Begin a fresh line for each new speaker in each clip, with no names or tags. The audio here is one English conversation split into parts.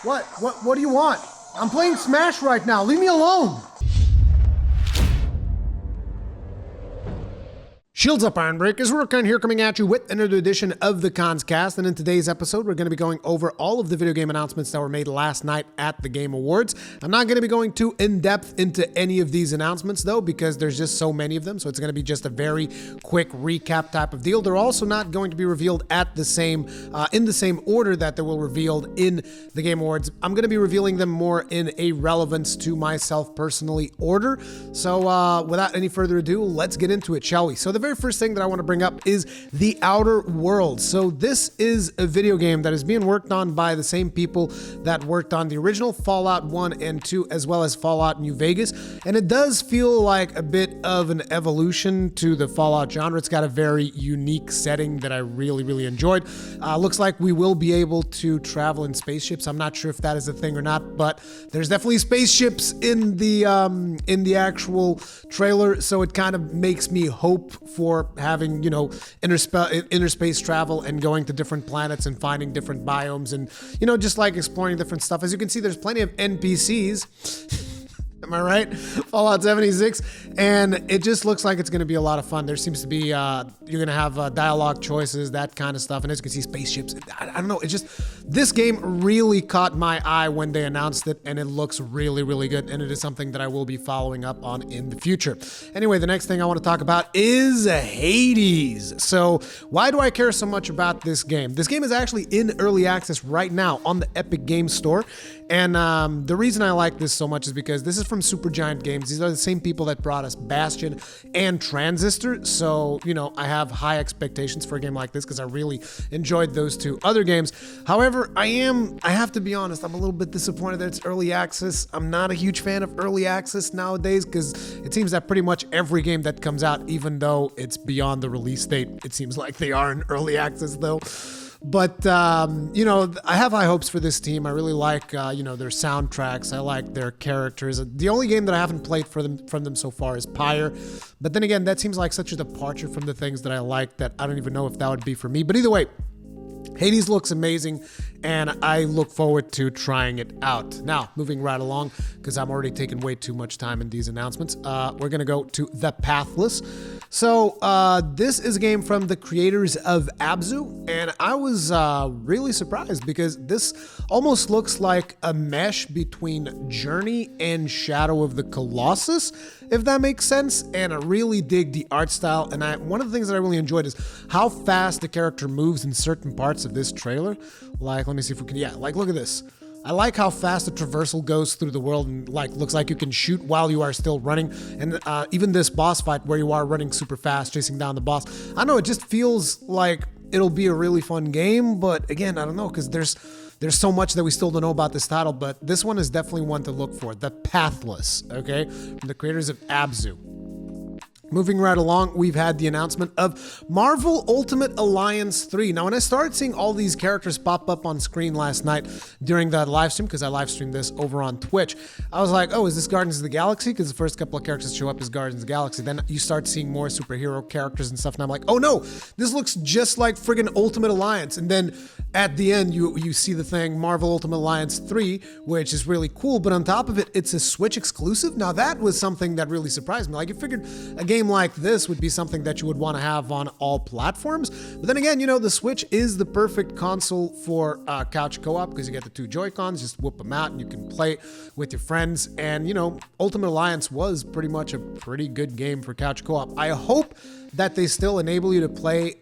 What do you want? I'm playing Smash right now. Leave me alone. Shields up, Iron Breakers. Rurikhan here, coming at you with another edition of the Cons Cast. And in today's episode, we're going to be going over all of the video game announcements that were made last night at the Game Awards. I'm not going to be going too in-depth into any of these announcements, though, because there's just so many of them. So it's going to be just a very quick recap type of deal. They're also not going to be revealed at the same, in the same order that they were revealed in the Game Awards. I'm going to be revealing them more in a relevance to myself personally order. So without any further ado, let's get into it, shall we? So the very first thing that I want to bring up is The Outer Worlds. So this is a video game that is being worked on by the same people that worked on the original Fallout 1 and 2, as well as Fallout New Vegas. And it does feel like a bit of an evolution to the Fallout genre. It's got a very unique setting that I really enjoyed. Looks like we will be able to travel in spaceships. I'm not sure if that is a thing or not, but there's definitely spaceships in the actual trailer. So it kind of makes me hope for having, you know, inner space travel and going to different planets and finding different biomes and, you know, just like exploring different stuff. As you can see, there's plenty of NPCs. Am I right? Fallout 76. And it just looks like it's going to be a lot of fun. There seems to be, you're going to have dialogue choices, that kind of stuff. And as you can see, spaceships. I don't know. It just, this game really caught my eye when they announced it. And it looks really good. And it is something that I will be following up on in the future. Anyway, the next thing I want to talk about is Hades. So why do I care so much about this game? This game is actually in early access right now on the Epic Games Store. And the reason I like this so much is because this is from Supergiant Games. These are the same people that brought us Bastion and Transistor. So, you know, I have high expectations for a game like this because I really enjoyed those two other games. However, I have to be honest, I'm a little bit disappointed that it's early access. I'm not a huge fan of early access nowadays because it seems that pretty much every game that comes out, even though it's beyond the release date, it seems like they are in early access though. But, you know, I have high hopes for this team. I really like, you know, their soundtracks. I like their characters. The only game that I haven't played from them so far is Pyre. But then again, that seems like such a departure from the things that I like that I don't even know if that would be for me. But either way, Hades looks amazing, and I look forward to trying it out. Now, moving right along, because I'm already taking way too much time in these announcements, we're going to go to The Pathless. So, this is a game from the creators of Abzu, and I was really surprised because this almost looks like a mesh between Journey and Shadow of the Colossus, if that makes sense. And I really dig the art style, and one of the things that I really enjoyed is how fast the character moves in certain parts of this trailer. Like, let me see if we can, yeah, like look at this. I like how fast the traversal goes through the world and like looks like you can shoot while you are still running. And even this boss fight where you are running super fast, chasing down the boss. I don't know, it just feels like it'll be a really fun game. But again, I don't know, because there's so much that we still don't know about this title. But this one is definitely one to look for. The Pathless, okay? From the creators of Abzu. Moving right along, we've had the announcement of Marvel Ultimate Alliance 3. Now, when I started seeing all these characters pop up on screen last night during that live stream, because I live streamed this over on Twitch, I was like, oh, is this Guardians of the Galaxy? Because the first couple of characters show up as Guardians of the Galaxy. Then you start seeing more superhero characters and stuff, and I'm like, oh no, this looks just like friggin' Ultimate Alliance. And then at the end, you see the thing, Marvel Ultimate Alliance 3, which is really cool, but on top of it, it's a Switch exclusive. Now, that was something that really surprised me. Like, you figured a game like this would be something that you would want to have on all platforms. But then again, you know, the Switch is the perfect console for couch co-op because you get the two Joy-Cons, just whoop them out and you can play with your friends. And, you know, Ultimate Alliance was pretty much a pretty good game for couch co-op. I hope that they still enable you to play,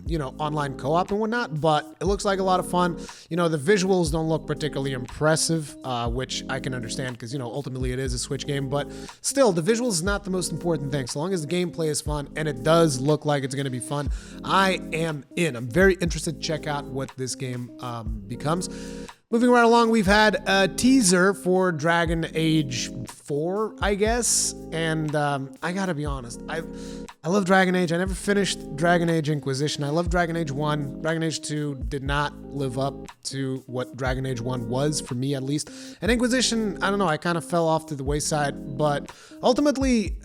you know, online co-op and whatnot, but it looks like a lot of fun. You know, the visuals don't look particularly impressive, which I can understand because, you know, ultimately it is a Switch game, but still, the visuals is not the most important thing. So long as the gameplay is fun, and it does look like it's going to be fun, I am in. I'm very interested to check out what this game becomes. Moving right along, we've had a teaser for Dragon Age 4, I guess, and I gotta be honest, I love Dragon Age. I never finished Dragon Age Inquisition. I love Dragon Age 1. Dragon Age 2 did not live up to what Dragon Age 1 was, for me at least. And Inquisition, I don't know, I kind of fell off to the wayside, but ultimately,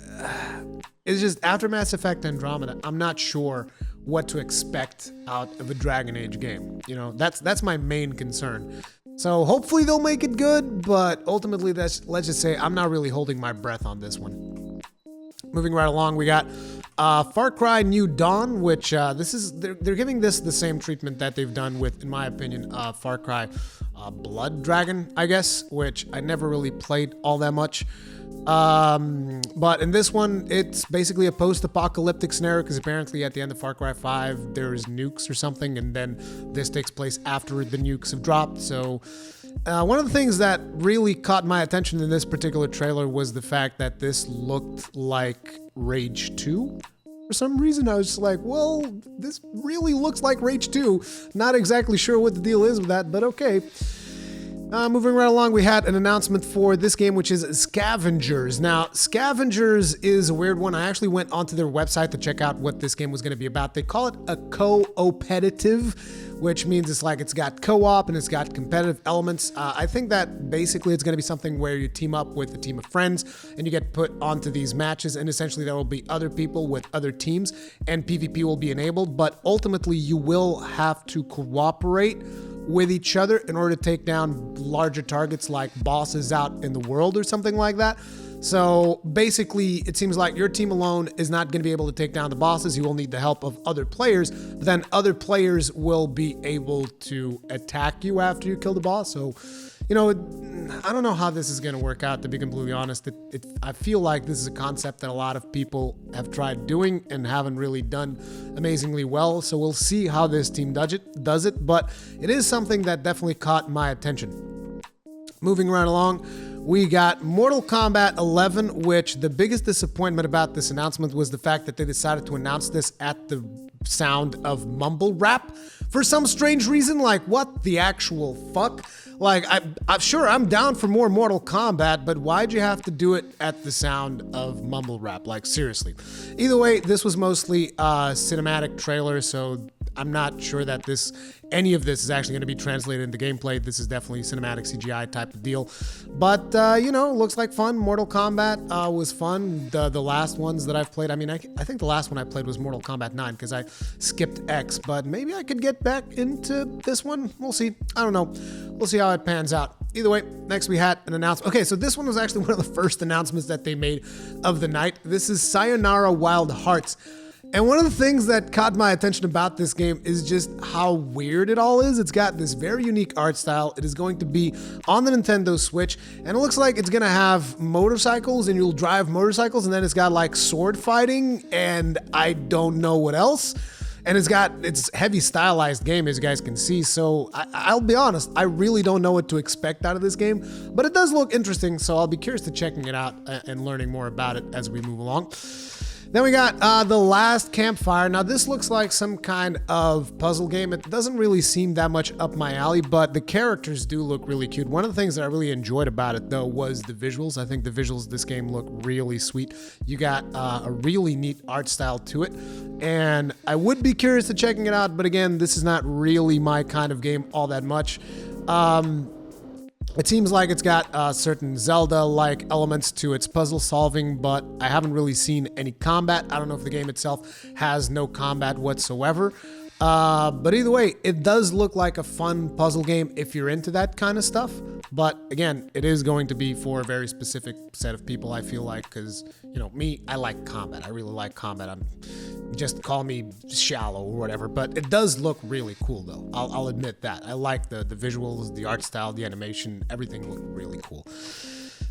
it's just after Mass Effect Andromeda, I'm not sure what to expect out of a Dragon Age game. You know, that's my main concern. So hopefully they'll make it good, but ultimately, let's just say I'm not really holding my breath on this one. Moving right along, we got Far Cry New Dawn, which they're giving this the same treatment that they've done with, in my opinion, Far Cry Blood Dragon, I guess, which I never really played all that much. But in this one, it's basically a post-apocalyptic scenario because apparently at the end of Far Cry 5, there's nukes or something, and then this takes place after the nukes have dropped. So one of the things that really caught my attention in this particular trailer was the fact that this looked like Rage 2. For some reason, I was just like, well, this really looks like Rage 2. Not exactly sure what the deal is with that, but okay. Moving right along, we had an announcement for this game, which is Scavengers. Now, Scavengers is a weird one. I actually went onto their website to check out what this game was going to be about. They call it a co-opetitive, which means it's like it's got co-op and it's got competitive elements. I think that basically it's going to be something where you team up with a team of friends and you get put onto these matches, and essentially there will be other people with other teams and PvP will be enabled, but ultimately you will have to cooperate with each other in order to take down larger targets like bosses out in the world or something like that. So basically, it seems like your team alone is not going to be able to take down the bosses. You will need the help of other players, but then other players will be able to attack you after you kill the boss. So, you know, I don't know how this is going to work out, to be completely honest. I feel like this is a concept that a lot of people have tried doing and haven't really done amazingly well. So we'll see how this team does it, but it is something that definitely caught my attention. Moving right along, we got Mortal Kombat 11, which the biggest disappointment about this announcement was the fact that they decided to announce this at the sound of mumble rap for some strange reason. Like, what the actual fuck? Like, I'm sure I'm down for more Mortal Kombat, but why'd you have to do it at the sound of mumble rap? Like, seriously. Either way, this was mostly a cinematic trailer, so I'm not sure that any of this is actually going to be translated into gameplay. This is definitely cinematic CGI type of deal. But, you know, looks like fun. Mortal Kombat was fun. The last ones that I've played, I mean, I think the last one I played was Mortal Kombat 9 because I skipped X, but maybe I could get back into this one. We'll see. I don't know. We'll see how it pans out. Either way, next we had an announcement. Okay, so this one was actually one of the first announcements that they made of the night. This is Sayonara Wild Hearts. And one of the things that caught my attention about this game is just how weird it all is. It's got this very unique art style. It is going to be on the Nintendo Switch, and it looks like it's going to have motorcycles, and you'll drive motorcycles, and then it's got like sword fighting, and I don't know what else. And it's heavy stylized game, as you guys can see. So I'll be honest, I really don't know what to expect out of this game, but it does look interesting. So I'll be curious to checking it out and learning more about it as we move along. Then we got The Last Campfire. Now this looks like some kind of puzzle game. It doesn't really seem that much up my alley, but the characters do look really cute. One of the things that I really enjoyed about it though was the visuals. I think the visuals of this game look really sweet. You got a really neat art style to it, and I would be curious to checking it out, but again, this is not really my kind of game all that much. It seems like it's got certain Zelda-like elements to its puzzle solving, but I haven't really seen any combat. I don't know if the game itself has no combat whatsoever. But either way, it does look like a fun puzzle game if you're into that kind of stuff. But again, it is going to be for a very specific set of people, I feel like, because, you know, me, I like combat. I really like combat. Just call me shallow or whatever, but it does look really cool though. I'll admit that. I like the visuals, the art style, the animation, everything looked really cool.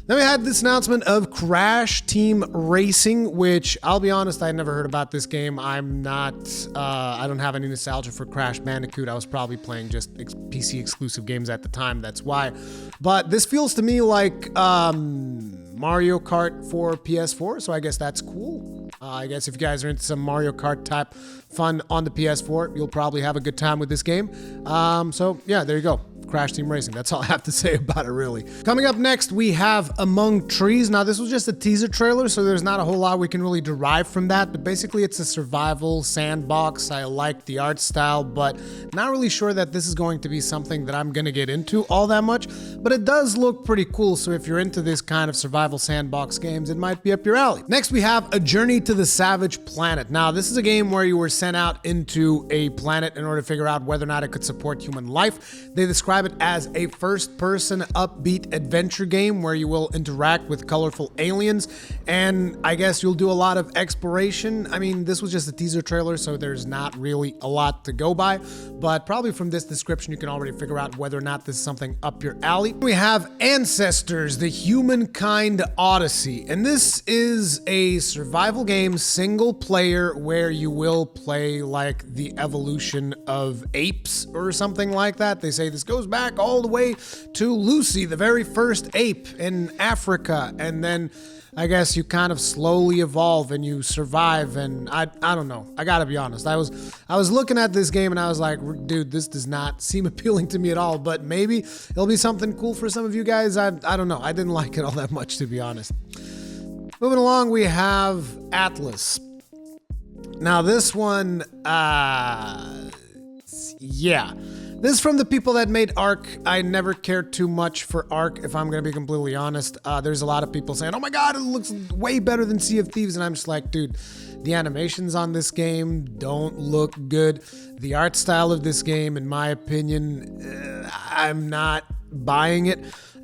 Then we had this announcement of Crash Team Racing, which I'll be honest, I never heard about this game. I don't have any nostalgia for Crash Bandicoot. I was probably playing just PC exclusive games at the time, that's why. But this feels to me like Mario Kart for PS4, so I guess that's cool. I guess if you guys are into some Mario Kart type fun on the PS4, you'll probably have a good time with this game. So yeah, there you go. Crash Team Racing. That's all I have to say about it, really. Coming up next, we have Among Trees. Now, this was just a teaser trailer, so there's not a whole lot we can really derive from that, but basically it's a survival sandbox. I like the art style, but not really sure that this is going to be something that I'm going to get into all that much, but it does look pretty cool, so if you're into this kind of survival sandbox games, it might be up your alley. Next, we have A Journey to the Savage Planet. Now, this is a game where you were sent out into a planet in order to figure out whether or not it could support human life. They describe it as a first-person upbeat adventure game where you will interact with colorful aliens, and I guess you'll do a lot of exploration. I mean, this was just a teaser trailer, so there's not really a lot to go by, but probably from this description you can already figure out whether or not this is something up your alley. We have Ancestors, the Humankind Odyssey, and this is a survival game, single player, where you will play like the evolution of apes or something like that. They say this goes back all the way to Lucy, the very first ape in Africa, and then I guess you kind of slowly evolve and you survive, and I don't know. I gotta be honest. I was looking at this game and I was like, dude, this does not seem appealing to me at all, but maybe it'll be something cool for some of you guys. I don't know. I didn't like it all that much, to be honest. Moving along, we have Pathless. Now this one, yeah. This is from the people that made Ark. I never cared too much for Ark, if I'm going to be completely honest. There's a lot of people saying, oh my god, it looks way better than Sea of Thieves, and I'm just like, dude, the animations on this game don't look good. The art style of this game, in my opinion, I'm not buying it.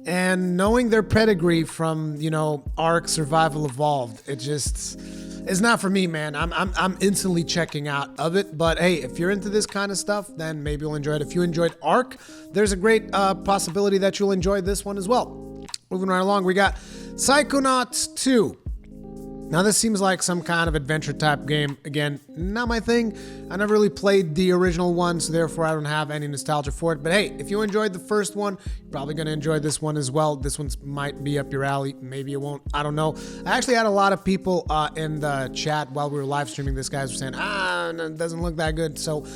And knowing their pedigree from, you know, Ark Survival Evolved, it just... it's not for me, man. I'm instantly checking out of it. But hey, if you're into this kind of stuff, then maybe you'll enjoy it. If you enjoyed Ark, there's a great possibility that you'll enjoy this one as well. Moving right along, we got Psychonauts 2. Now this seems like some kind of adventure type game. Again, not my thing. I never really played the original one, so therefore I don't have any nostalgia for it. But hey, if you enjoyed the first one, you're probably going to enjoy this one as well. This one might be up your alley. Maybe it won't. I don't know. I actually had a lot of people in the chat while we were live streaming this, guys were saying, it doesn't look that good. So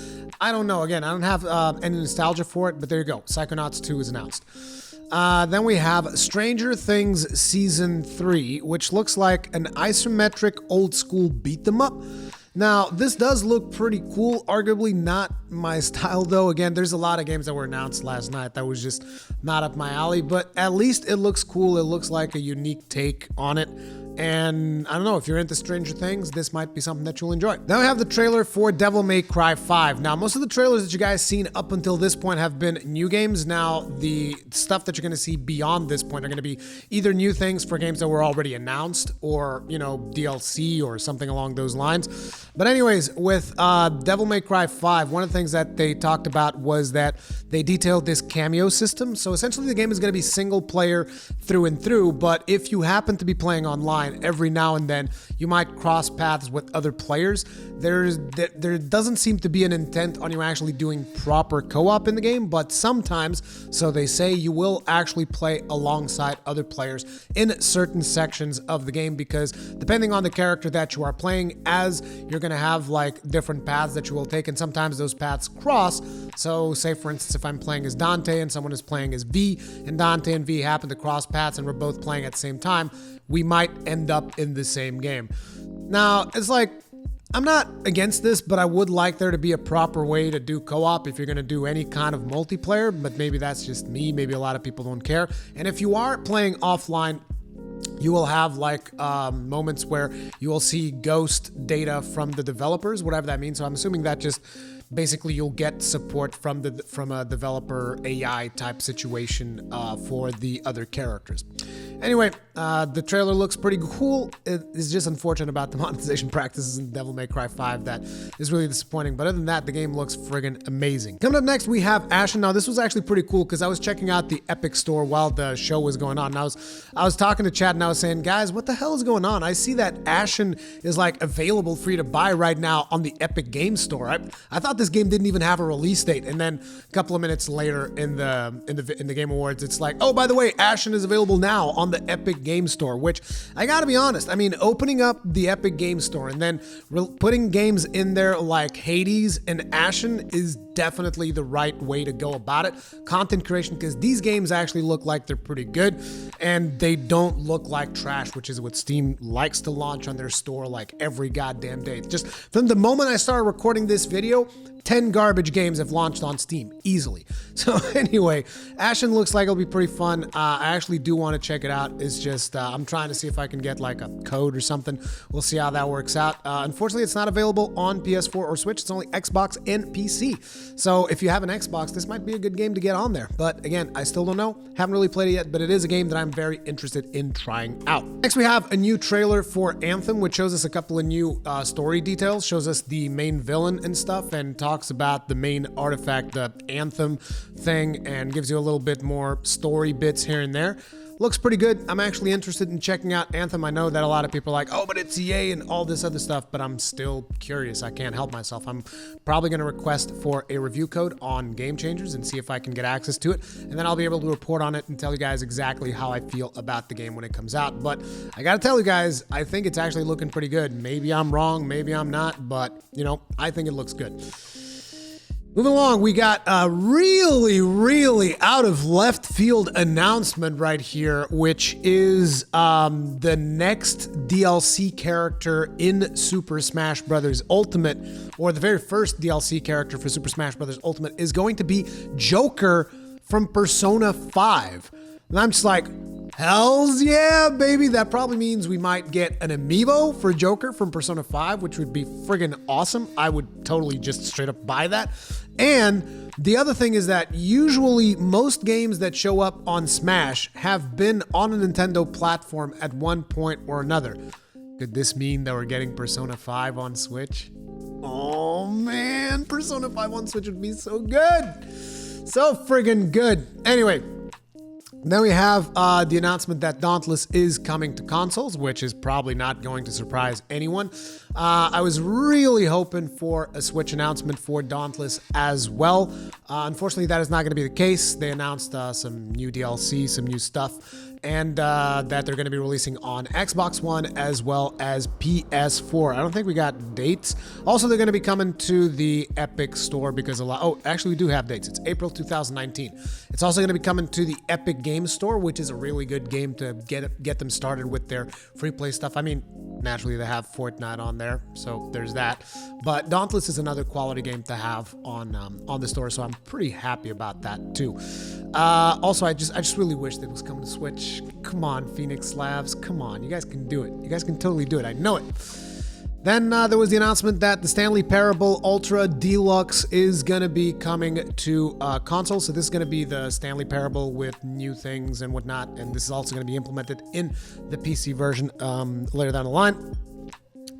I don't know. Again, I don't have any nostalgia for it, but there you go. Psychonauts 2 is announced. Then we have Stranger Things Season 3, which looks like an isometric old school beat 'em up. Now, this does look pretty cool, arguably not my style though. Again, there's a lot of games that were announced last night that was just not up my alley, but at least it looks cool. It looks like a unique take on it. And I don't know, if you're into Stranger Things, this might be something that you'll enjoy. Now we have the trailer for Devil May Cry 5. Now, most of the trailers that you guys seen up until this point have been new games. Now, the stuff that you're going to see beyond this point are going to be either new things for games that were already announced or, you know, DLC or something along those lines. But anyways, with Devil May Cry 5, one of the things that they talked about was that they detailed this cameo system. So essentially the game is going to be single player through and through, but if you happen to be playing online, every now and then you might cross paths with other players. There doesn't seem to be an intent on you actually doing proper co-op in the game, but sometimes, so they say, you will actually play alongside other players in certain sections of the game, because depending on the character that you are playing as, you're going to have like different paths that you will take, and sometimes those paths cross. So say for instance, if I'm playing as Dante and someone is playing as V, and Dante and V happen to cross paths and we're both playing at the same time, we might end up in the same game. Now, it's like, I'm not against this, but I would like there to be a proper way to do co-op if you're going to do any kind of multiplayer, but maybe that's just me. Maybe a lot of people don't care. And if you are playing offline, you will have like moments where you will see ghost data from the developers, whatever that means. So I'm assuming that just basically you'll get support from a developer AI type situation for the other characters. Anyway, the trailer looks pretty cool. It is just unfortunate about the monetization practices in Devil May Cry 5 that is really disappointing. But other than that, the game looks friggin' amazing. Coming up next, we have Ashen. Now, this was actually pretty cool because I was checking out the Epic Store while the show was going on. And I was talking to chat and I was saying, guys, what the hell is going on? I see that Ashen is like available for you to buy right now on the Epic Game Store. I thought this game didn't even have a release date, and then a couple of minutes later in the Game Awards, it's like, oh, by the way, Ashen is available now on the Epic Game Store. Which I gotta be honest, I mean, opening up the Epic Game Store and then putting games in there like Hades and Ashen is definitely the right way to go about it. Content creation, because these games actually look like they're pretty good and they don't look like trash, which is what Steam likes to launch on their store like every goddamn day. Just from the moment I started recording this video, 10 garbage games have launched on Steam easily. So anyway, Ashen looks like it'll be pretty fun. I actually do want to check it out. It's just I'm trying to see if I can get like a code or something. We'll see how that works out. Unfortunately, it's not available on PS4 or Switch. It's only Xbox and PC. So if you have an Xbox, this might be a good game to get on there. But again, I still don't know. Haven't really played it yet, but it is a game that I'm very interested in trying out. Next, we have a new trailer for Anthem, which shows us a couple of new story details. Shows us the main villain and stuff, and talks about the main artifact, the Anthem thing, and gives you a little bit more story bits here and there. Looks pretty good. I'm actually interested in checking out Anthem. I know that a lot of people are like, oh, but it's EA and all this other stuff, but I'm still curious. I can't help myself. I'm probably going to request for a review code on Game Changers and see if I can get access to it, and then I'll be able to report on it and tell you guys exactly how I feel about the game when it comes out. But I gotta tell you guys, I think it's actually looking pretty good. Maybe I'm wrong, maybe I'm not, but you know, I think it looks good. Moving along, we got a really out of left field announcement right here, which is the next DLC character in Super Smash Bros. Ultimate, or the very first DLC character for Super Smash Bros. Ultimate, is going to be Joker from Persona 5. And I'm just like, hells yeah, baby. That probably means we might get an amiibo for Joker from Persona 5, which would be friggin' awesome. I would totally just straight up buy that. And the other thing is that usually most games that show up on Smash have been on a Nintendo platform at one point or another. Could this mean that we're getting Persona 5 on Switch? Oh man, Persona 5 on Switch would be so good. So friggin' good. Anyway, then we have the announcement that Dauntless is coming to consoles, which is probably not going to surprise anyone. I was really hoping for a Switch announcement for Dauntless as well. Unfortunately, that is not going to be the case. They announced some new DLC, some new stuff, and that they're going to be releasing on Xbox One as well as PS4. I don't think we got dates. Also, they're going to be coming to the Epic Store because actually we do have dates. It's April 2019. It's also going to be coming to the Epic Games Store, which is a really good game to get them started with their free play stuff. I mean, naturally they have Fortnite on there, so there's that. But Dauntless is another quality game to have on the store, so I'm pretty happy about that too. Also, I just really wish that it was coming to Switch. Come on, Phoenix Labs. Come on, you guys can do it. You guys can totally do it. I know it. Then there was the announcement that the Stanley Parable Ultra Deluxe is going to be coming to console. So this is going to be the Stanley Parable with new things and whatnot. And this is also going to be implemented in the PC version later down the line.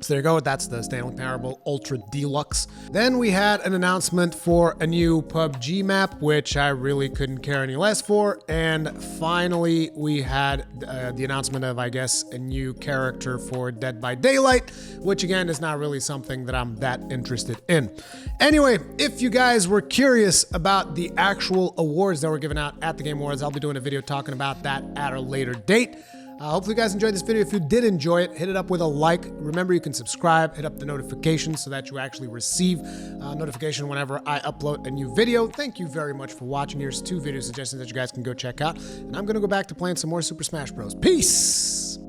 So there you go, that's the Stanley Parable Ultra Deluxe. Then we had an announcement for a new PUBG map, which I really couldn't care any less for. And finally, we had the announcement of, I guess, a new character for Dead by Daylight, which again is not really something that I'm that interested in. Anyway, if you guys were curious about the actual awards that were given out at the Game Awards, I'll be doing a video talking about that at a later date. Hopefully you guys enjoyed this video. If you did enjoy it, hit it up with a like. Remember, you can subscribe, hit up the notifications so that you actually receive notification whenever I upload a new video. Thank you very much for watching. Here's 2 video suggestions that you guys can go check out. And I'm going to go back to playing some more Super Smash Bros. Peace!